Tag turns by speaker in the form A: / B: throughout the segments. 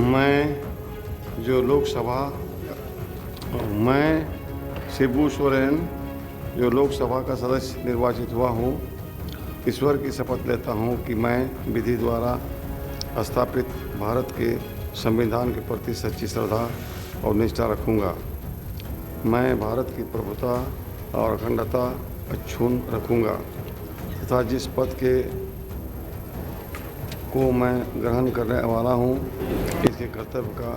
A: मैं जो लोकसभा मैं शिबू सोरेन जो लोकसभा का सदस्य निर्वाचित हुआ हूँ, ईश्वर की शपथ लेता हूँ कि मैं विधि द्वारा स्थापित भारत के संविधान के प्रति सच्ची श्रद्धा और निष्ठा रखूँगा। मैं भारत की प्रभुता और अखंडता अक्षुण्ण रखूँगा तथा जिस पद को मैं ग्रहण करने वाला हूँ, इसके कर्तव्य का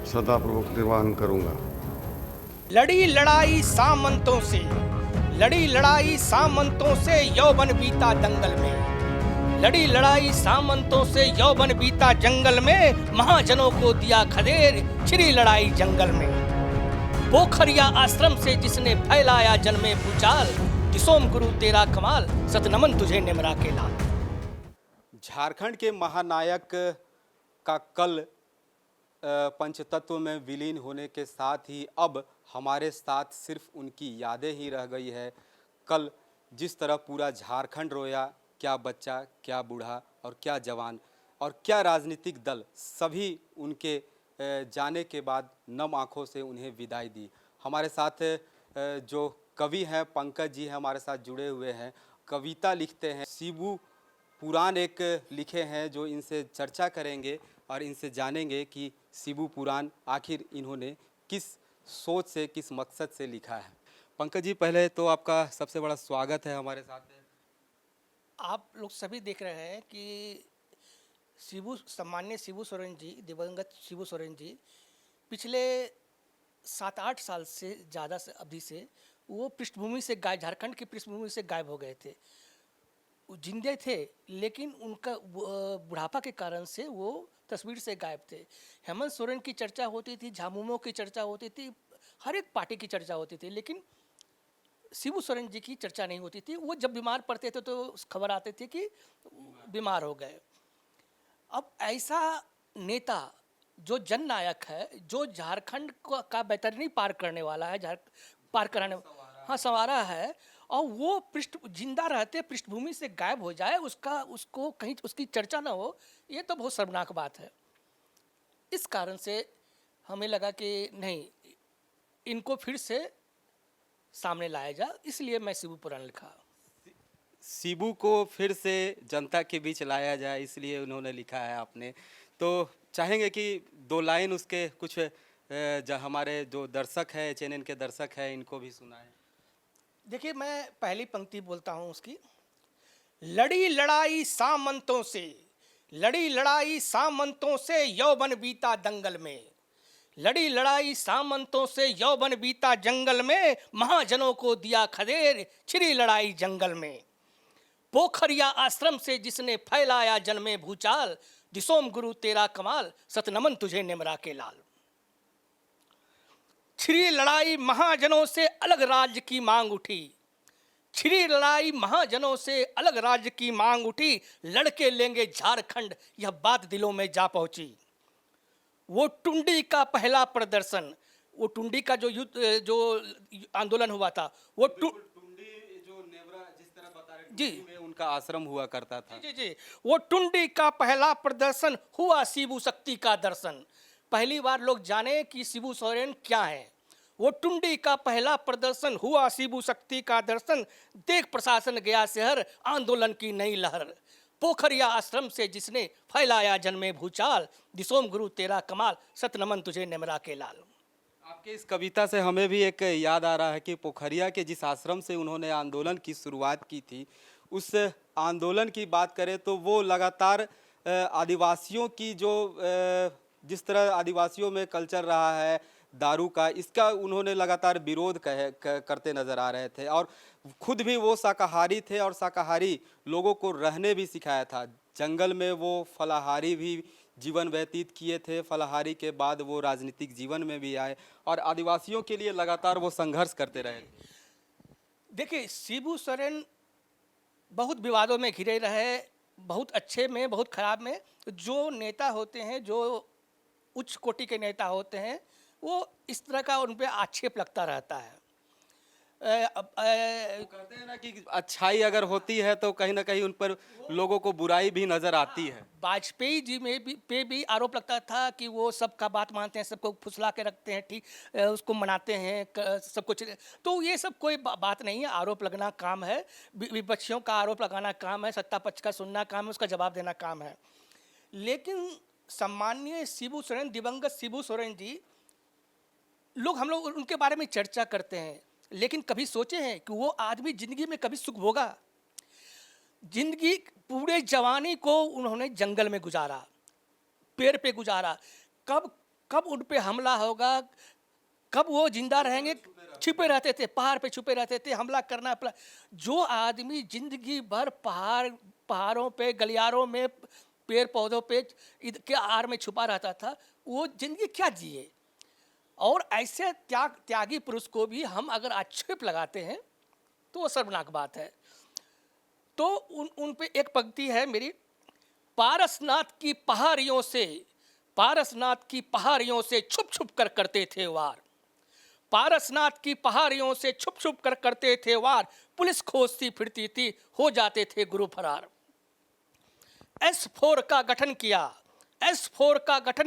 A: श्रद्धापूर्वक निर्वहन करूँगा।
B: लड़ी लड़ाई सामंतों से, लड़ी लड़ाई सामंतों से यौवन बीता दंगल में, लड़ी लड़ाई सामंतों से यौवन बीता जंगल में, महाजनों को दिया खदेड़ छिड़ी लड़ाई जंगल में। पोखरिया आश्रम से जिसने फैलाया जन्मे भूचाल, दिसोम गुरु तेरा कमाल, सतनमन तुझे निमरा के लाल।
C: झारखंड के महानायक का कल पंचतत्व में विलीन होने के साथ ही अब हमारे साथ सिर्फ उनकी यादें ही रह गई है। कल जिस तरह पूरा झारखंड रोया, क्या बच्चा, क्या बूढ़ा और क्या जवान और क्या राजनीतिक दल, सभी उनके जाने के बाद नम आँखों से उन्हें विदाई दी। हमारे साथ जो कवि हैं पंकज जी हैं, हमारे साथ जुड़े हुए हैं, कविता लिखते हैं, शिबू पुराण एक लिखे हैं जो इनसे चर्चा करेंगे और इनसे जानेंगे कि शिबू पुराण आखिर इन्होंने किस सोच से, किस मकसद से लिखा है। पंकज जी, पहले तो आपका सबसे बड़ा स्वागत है हमारे साथ।
B: आप लोग सभी देख रहे हैं कि सम्माननीय शिबू सोरेन जी, दिवंगत शिबू सोरेन जी पिछले 7-8 साल से ज़्यादा से अवधि से वो पृष्ठभूमि से गायब, झारखंड की पृष्ठभूमि से गायब हो गए थे। वो जिंदे थे लेकिन उनका बुढ़ापा के कारण से वो तस्वीर से गायब थे। हेमंत सोरेन की चर्चा होती थी, झामुमो की चर्चा होती थी, हर एक पार्टी की चर्चा होती थी, लेकिन शिबू सोरेन जी की चर्चा नहीं होती थी। वो जब बीमार पड़ते थे तो खबर आती थी कि बीमार हो गए। अब ऐसा नेता जो जननायक है, जो झारखंड का बेहतरीनी पार करने वाला है, पार कराने, हाँ, संवारा है, और वो जिंदा रहते पृष्ठभूमि से गायब हो जाए, उसको कहीं उसकी चर्चा ना हो, ये तो बहुत शर्मनाक बात है। इस कारण से हमें लगा कि नहीं, इनको फिर से सामने लाया जाए, इसलिए मैं शिबू पुराण लिखा।
C: शिबू को फिर से जनता के बीच लाया जाए, इसलिए उन्होंने लिखा है आपने। तो चाहेंगे कि 2 लाइन उसके कुछ हमारे जो दर्शक है, चैनल के दर्शक है, इनको भी सुनाएं।
B: देखिए, मैं पहली पंक्ति बोलता हूँ उसकी। लड़ी लड़ाई सामंतों से, लड़ी लड़ाई सामंतों से यौवन बीता दंगल में, लड़ी लड़ाई सामंतों से यौवन बीता जंगल में, महाजनों को दिया खदेड़ छिड़ी लड़ाई जंगल में। पोखरिया आश्रम से जिसने फैलाया जन्मे भूचाल, दिसोम गुरु तेरा कमाल, सतनमन तुझे निमरा के लाल। छिड़ी लड़ाई महाजनों से अलग राज्य की मांग उठी, छिड़ी लड़ाई महाजनों से अलग राज्य की मांग उठी, लड़के लेंगे झारखंड, यह बात दिलों में जा पहुंची। वो टुंडी का पहला प्रदर्शन, वो टुंडी का जो युद्ध, जो आंदोलन हुआ था, वो
C: टुंडी जो नेवरा जिस तरह बता रहे
B: जी
C: में उनका आश्रम हुआ करता था।
B: जी, वो टुंडी का पहला प्रदर्शन हुआ शिबू शक्ति का दर्शन। पहली बार लोग जाने कि शिबू सोरेन क्या है। वो टुंडी का पहला प्रदर्शन हुआ शिबू शक्ति का दर्शन, देख प्रशासन गया शहर, आंदोलन की नई लहर। पोखरिया आश्रम से जिसने फैलाया जन्मे भूचाल, दिसोम गुरु तेरा कमाल, सतनमन तुझे निमरा के लाल।
C: आपके इस कविता से हमें भी एक याद आ रहा है कि पोखरिया के जिस आश्रम से उन्होंने आंदोलन की शुरुआत की थी, उस आंदोलन की बात करें तो वो लगातार आदिवासियों की जो जिस तरह आदिवासियों में कल्चर रहा है दारू का, इसका उन्होंने लगातार विरोध करते नज़र आ रहे थे। और खुद भी वो शाकाहारी थे और शाकाहारी लोगों को रहने भी सिखाया था। जंगल में वो फलाहारी भी जीवन व्यतीत किए थे, फलाहारी के बाद वो राजनीतिक जीवन में भी आए और आदिवासियों के लिए लगातार वो संघर्ष करते रहे।
B: देखिए, शिबू सोरेन बहुत विवादों में घिरे रहे, बहुत अच्छे में, बहुत खराब में। जो नेता होते हैं, जो उच्च कोटि के नेता होते हैं, वो इस तरह का उन पर आक्षेप लगता रहता है।
C: कहते हैं ना कि अच्छाई अगर होती है तो कहीं ना कहीं उन पर लोगों को बुराई भी नजर आती है।
B: वाजपेयी जी में भी पे भी आरोप लगता था कि वो सबका बात मानते हैं, सबको फुसला के रखते हैं, ठीक उसको मनाते हैं, सब कुछ। तो ये सब कोई बात नहीं है, आरोप लगना काम है, विपक्षियों का आरोप लगाना काम है, सत्ता पक्ष का सुनना काम है, उसका जवाब देना काम है। लेकिन सम्माननीय शिबू सोरेन, दिवंगत शिबू सोरेन जी, हम लोग उनके बारे में चर्चा करते हैं, लेकिन कभी सोचे हैं कि वो आदमी जिंदगी में कभी सुख भोगा? जिंदगी पूरे जवानी को उन्होंने जंगल में गुजारा, पेड़ पे गुजारा। कब कब उन पे हमला होगा, कब वो जिंदा रहेंगे? छिपे रहते थे, पहाड़ पे छुपे रहते थे, हमला करना। जो आदमी जिंदगी भर पहाड़ों पे, गलियारों में, पेड़ पौधों पे के आड़ में छुपा रहता था, वो जिंदगी क्या जिए? और ऐसे त्यागी पुरुष को भी हम अगर आक्षेप लगाते हैं तो वो शर्मनाक बात है। तो उन पे एक पंक्ति है मेरी, पारसनाथ की पहाड़ियों से छुप छुप कर करते थे वार, पारसनाथ की पहाड़ियों से छुप छुप कर करते थे वार, पुलिस खोजती फिरती थी, हो जाते थे गुरु फरार। S4 का गठन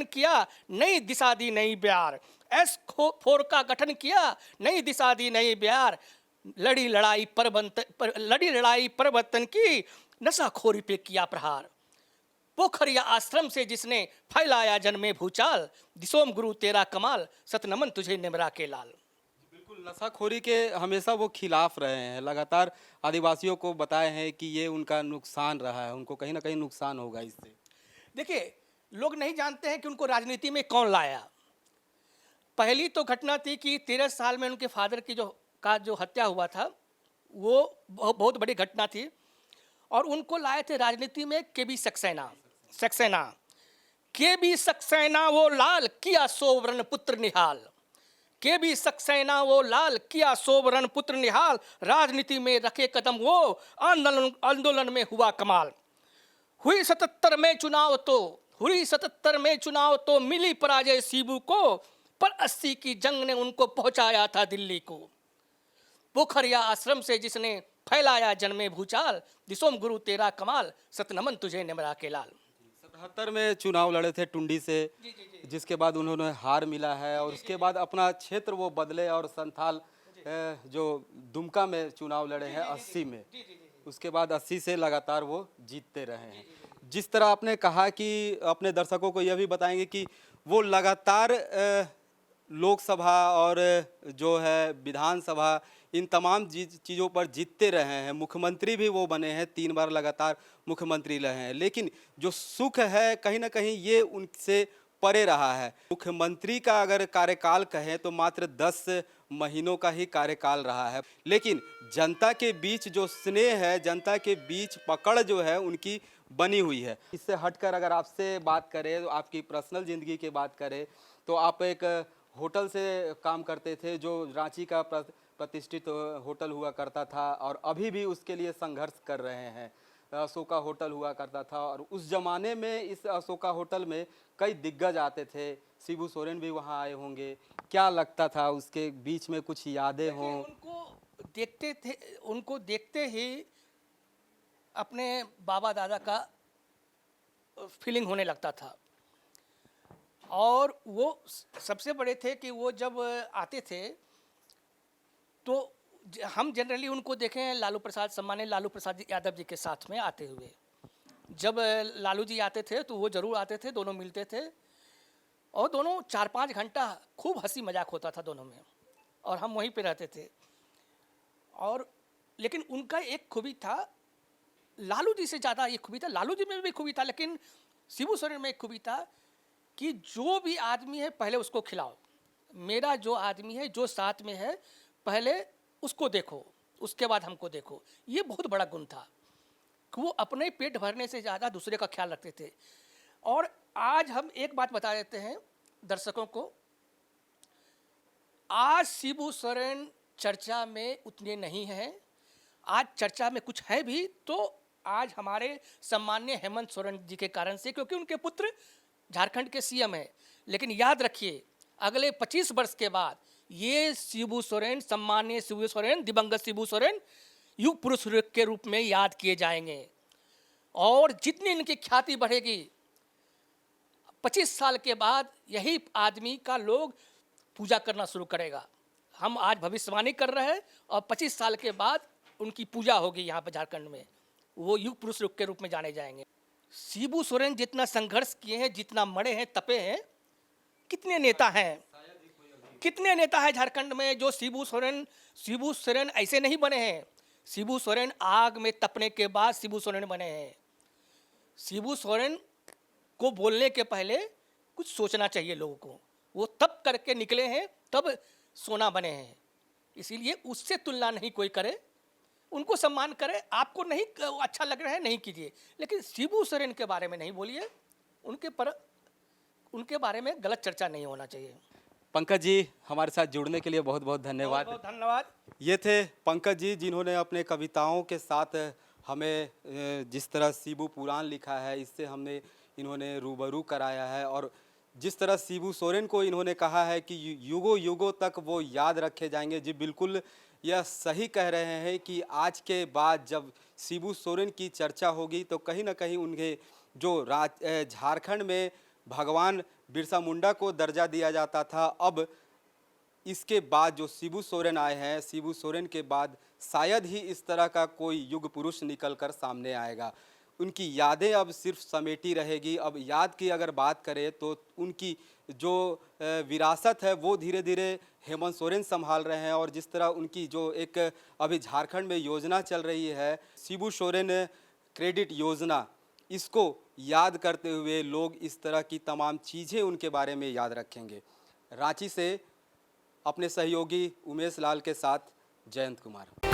B: किया, नई दिशा दी नई ब्यार। S4 का गठन किया, नई दिशा दी नई ब्यार। लड़ी लड़ाई परिवर्तन की, नशाखोरी पे किया प्रहार। पोखरिया आश्रम से जिसने फैलाया जन्मे भूचाल, दिसोम गुरु तेरा कमाल, सतनमन तुझे निमरा के लाल।
C: बिल्कुल, नशाखोरी के हमेशा वो खिलाफ रहे हैं, लगातार आदिवासियों को बताए हैं कि ये उनका नुकसान रहा है, उनको कहीं ना कहीं नुकसान होगा इससे।
B: देखिए, लोग नहीं जानते हैं कि उनको राजनीति में कौन लाया। पहली तो घटना थी कि 13 साल में उनके फादर की जो हत्या हुआ था, वो बहुत बड़ी घटना थी। और उनको लाए थे राजनीति में केबी सक्सेना। केबी सक्सेना वो लाल, किया सोवरन पुत्र निहाल। केबी सक्सेना वो लाल, किया सोवरन पुत्र निहाल। राजनीति में रखे कदम वो, आंदोलन में हुआ कमाल। हुई 77 में चुनाव तो मिली पराजय शिबू को, पर 80 की जंग ने उनको पहुंचाया था दिल्ली को। पोखरिया आश्रम से जिसने फैलाया जन्मे भूचाल, दिसोम गुरु तेरा कमाल, सतनमन तुझे निमरा के लाल।
C: 77 में चुनाव लड़े थे टुंडी से, जिसके बाद उन्होंने हार मिला है और उसके बाद अपना क्षेत्र वो बदले और संथाल जो दुमका में चुनाव लड़े हैं 80 में, उसके बाद 80 से लगातार वो जीतते रहे हैं। जिस तरह आपने कहा कि अपने दर्शकों को यह भी बताएंगे कि वो लगातार लोकसभा और जो है विधानसभा, इन तमाम चीज़ों पर जीतते रहे हैं। मुख्यमंत्री भी वो बने हैं, 3 बार लगातार मुख्यमंत्री रहे हैं। लेकिन जो सुख है कहीं ना कहीं ये उनसे परे रहा है। मुख्यमंत्री का अगर कार्यकाल कहें तो मात्र 10 महीनों का ही कार्यकाल रहा है, लेकिन जनता के बीच जो स्नेह है, जनता के बीच पकड़ जो है उनकी बनी हुई है। इससे हटकर अगर आपसे बात करें, तो आपकी पर्सनल ज़िंदगी की बात करें, तो आप एक होटल से काम करते थे जो रांची का प्रतिष्ठित होटल हुआ करता था और अभी भी उसके लिए संघर्ष कर रहे हैं। अशोका होटल हुआ करता था और उस ज़माने में इस अशोका होटल में कई दिग्गज आते थे, शिबू सोरेन भी वहाँ आए होंगे। क्या लगता था, उसके बीच में कुछ यादें हों?
B: उनको देखते ही अपने बाबा दादा का फीलिंग होने लगता था। और वो सबसे बड़े थे कि वो जब आते थे तो हम जनरली उनको देखें लालू प्रसाद, सम्मानित लालू प्रसाद यादव जी के साथ में आते हुए। जब लालू जी आते थे तो वो ज़रूर आते थे, दोनों मिलते थे और दोनों 4-5 घंटा खूब हंसी मजाक होता था दोनों में, और हम वहीं पे रहते थे। और लेकिन उनका एक खूबी था, लालू जी से ज़्यादा एक खूबी था, लालू जी में भी खूबी था, लेकिन शिबू सोरेन में एक खूबी था कि जो भी आदमी है पहले उसको खिलाओ। मेरा जो आदमी है, जो साथ में है, पहले उसको देखो, उसके बाद हमको देखो। ये बहुत बड़ा गुण था कि वो अपने पेट भरने से ज़्यादा दूसरे का ख्याल रखते थे। और आज हम एक बात बता देते हैं दर्शकों को, आज शिबू सोरेन चर्चा में उतने नहीं हैं। आज चर्चा में कुछ है भी तो आज हमारे सम्मान्य हेमंत सोरेन जी के कारण से, क्योंकि उनके पुत्र झारखंड के सीएम हैं। लेकिन याद रखिए, अगले 25 वर्ष के बाद ये शिबू सोरेन, सम्माननीय शिबू सोरेन, दिवंगत शिबू सोरेन युग पुरुष के रूप में याद किए जाएंगे। और जितनी इनकी ख्याति बढ़ेगी, 25 साल के बाद यही आदमी का लोग पूजा करना शुरू करेगा। हम आज भविष्यवाणी कर रहे हैं और 25 साल के बाद उनकी पूजा होगी यहाँ पर झारखंड में। वो युग पुरुष के रूप में जाने जाएंगे। शिबू सोरेन जितना संघर्ष किए हैं, जितना मरे हैं, तपे हैं, कितने नेता हैं, कितने नेता हैं झारखंड में जो शिबू सोरेन ऐसे नहीं बने हैं। शिबू सोरेन आग में तपने के बाद शिबू सोरेन बने हैं। शिबू सोरेन को बोलने के पहले कुछ सोचना चाहिए लोगों को। वो तब करके निकले हैं, तब सोना बने हैं। इसीलिए उससे तुलना नहीं कोई करे, उनको सम्मान करे। आपको नहीं अच्छा लग रहा है, नहीं कीजिए, लेकिन शिबू सोरेन के बारे में नहीं बोलिए। उनके बारे में गलत चर्चा नहीं होना चाहिए।
C: पंकज जी, हमारे साथ जुड़ने के लिए बहुत बहुत धन्यवाद।
B: बहुत धन्यवाद।
C: ये थे पंकज जी, जिन्होंने अपने कविताओं के साथ हमें जिस तरह शिबू पुराण लिखा है, इससे हमने इन्होंने रूबरू कराया है। और जिस तरह शिबू सोरेन को इन्होंने कहा है कि युगों युगों तक वो याद रखे जाएंगे, जी बिल्कुल यह सही कह रहे हैं कि आज के बाद जब शिबू सोरेन की चर्चा होगी तो कहीं ना कहीं उनके जो झारखंड में भगवान बिरसा मुंडा को दर्जा दिया जाता था, अब इसके बाद जो शिबू सोरेन आए हैं, शिबू सोरेन के बाद शायद ही इस तरह का कोई युग पुरुष निकलकर सामने आएगा। उनकी यादें अब सिर्फ समेटी रहेगी। अब याद की अगर बात करें तो उनकी जो विरासत है वो धीरे धीरे हेमंत सोरेन संभाल रहे हैं। और जिस तरह उनकी जो एक अभी झारखंड में योजना चल रही है, शिबू सोरेन क्रेडिट योजना, इसको याद करते हुए लोग इस तरह की तमाम चीज़ें उनके बारे में याद रखेंगे। रांची से अपने सहयोगी उमेश लाल के साथ जयंत कुमार।